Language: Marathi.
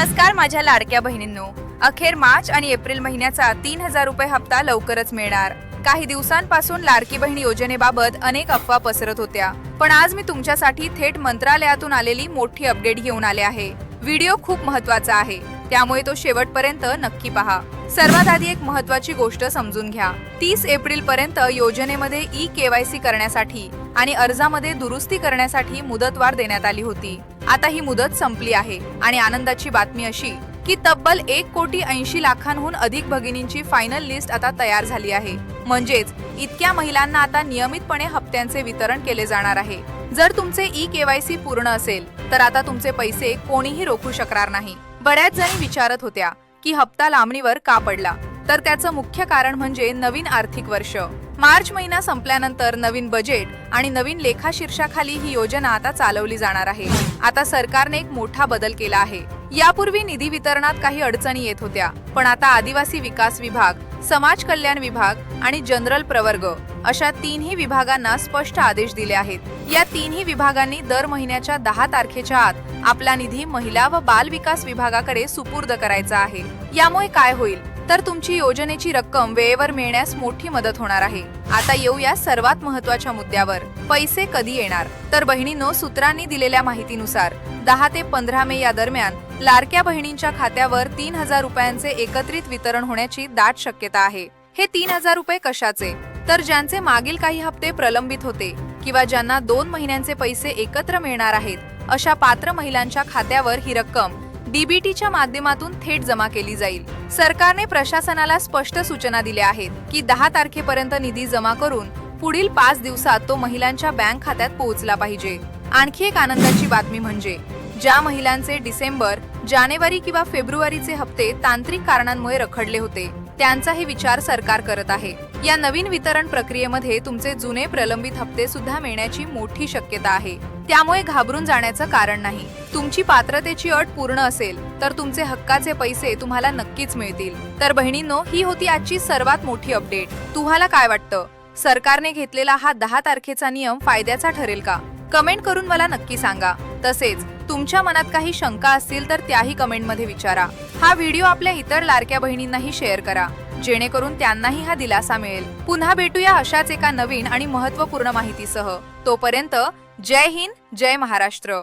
नमस्कार माझ्या लाडक्या बहिणींनो, अखेर मार्च आणि एप्रिल महिन्याचा 3000 रुपये हप्ता लवकरच मिळणार। काही दिवसांपासून लाडकी बहीण योजनेबाबत अनेक अफवा पसरत होत्या, पण आज मी तुमच्यासाठी थेट मंत्रालयातून आलेली मोठी अपडेट घेऊन आले आहे। व्हिडिओ खूप महत्त्वाचा आहे, त्यामुळे तो शेवटपर्यंत नक्की पहा। सर्वात आधी एक महत्त्वाची गोष्ट समजून घ्या। 30 एप्रिल पर्यंत योजनेमध्ये ई-केवायसी करण्यासाठी आणि अर्जामध्ये दुरुस्ती करण्यासाठी मुदतवाढ देण्यात आली होती। आता ही मुदत संपली आहे आणि आनंदाची बातमी अशी की तब्बल 1,80,00,000 अधिक भगिनींची फायनल लिस्ट आता तयार झाली आहे। म्हणजेच इतक्या महिलांना आता नियमितपणे हप्त्यांचे वितरण केले जाणार आहे। जर तुमचे ई-केवायसी पूर्ण असेल तर आता तुमचे पैसे कोणीही रोखू शकणार नाही। बऱ्याच जणी विचारत होत्या की हप्ता लांबणीवर का पडला, तर त्याचं मुख्य कारण म्हणजे नवीन आर्थिक वर्ष। मार्च महिना संपल्यानंतर नवीन बजेट आणि नवीन लेखाशीर्षाखाली ही योजना आता चालवली जाणार आहे। आता सरकारने एक मोठा बदल केला आहे। यापूर्वी निधी वितरणात काही अडचणी येत होत्या, पण आता आदिवासी विकास विभाग, समाज कल्याण विभाग आणि जनरल प्रवर्ग अशा तीनही विभागांना स्पष्ट आदेश दिले आहेत। या तीनही विभागांनी दर महिन्याच्या 10 तारखेच्या आत आपला निधी महिला व बाल विकास विभागाकडे सुपूर्द करायचा आहे। यामुळे काय होईल तर तुमची योजनेची रक्कम वेळेवर मिळण्यास मोठी मदत होणार आहे। आता येऊया सर्वात महत्त्वाच्या मुद्द्यावर, पैसे कधी येणार। तर बहिणींनो, सूत्रांनी दिलेल्या माहितीनुसार 10 ते 15 मे या दरम्यान लाडक्या बहिणींच्या खात्यावर 3000 रुपयांचे एकत्रित वितरण होण्याची दाट शक्यता आहे। हे 3000 रुपये कशाचे, तर ज्यांचे मागील काही हप्ते प्रलंबित होते किंवा ज्यांना 2 महिन्यांचे पैसे एकत्र मिळणार आहेत, अशा पात्र महिलांच्या खात्यावर ही रक्कम डीबीटीच्या माध्यमातून थेट जमा केली जाईल। सरकारने प्रशासनाला स्पष्ट सूचना दिल्या आहेत की 10 तारखेपर्यंत निधी जमा करून पुढील 5 दिवसात तो महिलांच्या बँक खात्यात पोहोचला पाहिजे। आणखी एक आनंदाची बातमी म्हणजे ज्या महिलांचे डिसेंबर, जानेवारी किंवा फेब्रुवारीचे हप्ते तांत्रिक कारणांमुळे रखडले होते, त्यांचाही विचार सरकार करत आहे। या नवीन वितरण प्रक्रियेमध्ये तुमचे जुने प्रलंबित हप्ते सुद्धा मिळण्याची मोठी शक्यता आहे, त्यामुळे घाबरून जाण्याचं कारण नाही। तुमची पात्रतेची अट पूर्ण असेल तर तुमचे हक्काचे पैसे तुम्हाला नक्कीच मिळतील। तर बहिणींनो, ही होती आजची सर्वात मोठी अपडेट। तुम्हाला काय वाटतं, सरकारने घेतलेला हा 10 तारखेचा नियम फायद्याचा ठरेल का? कमेंट करून मला नक्की सांगा। तसेच तुमच्या मनात काही शंका असतील तर त्याही कमेंटमध्ये विचारा। हा व्हिडिओ आपल्या इतर लाडक्या बहिणींनाही शेअर करा, जेणेकरून त्यांनाही हा दिलासा मिळेल। पुन्हा भेटूया अशाच एका नवीन आणि महत्त्वपूर्ण माहितीसह। तोपर्यंत जय हिंद, जय महाराष्ट्र।